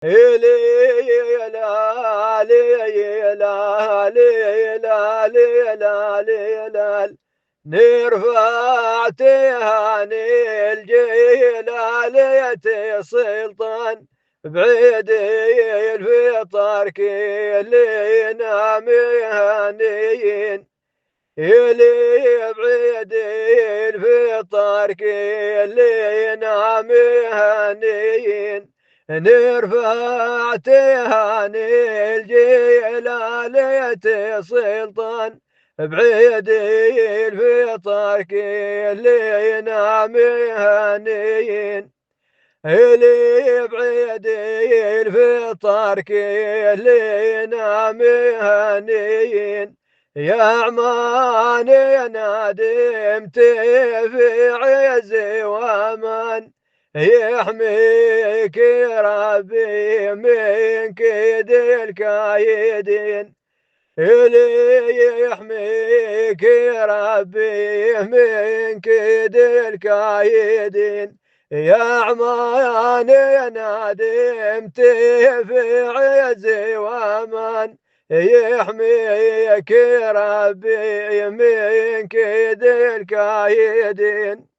ليلا ليلا ليلا ليلا ليلا نرفع تهاني الجلالية سلطان بعيد الفطر كلنا مهنيين يلي بعيد الفطر كلنا مهنيين نرفع تهاني الجلالية سلطان بعيد الفطر كلنا مهنيين اللي بعيد الفطر كلنا مهنيين يا عماني نادمت في عز وامان يحميك ربي من كيد الكايدين اللي يحميك ربي من كيد الكايدين يا عماني نادمت في عز وامان يحميك ربي من كيد الكايدين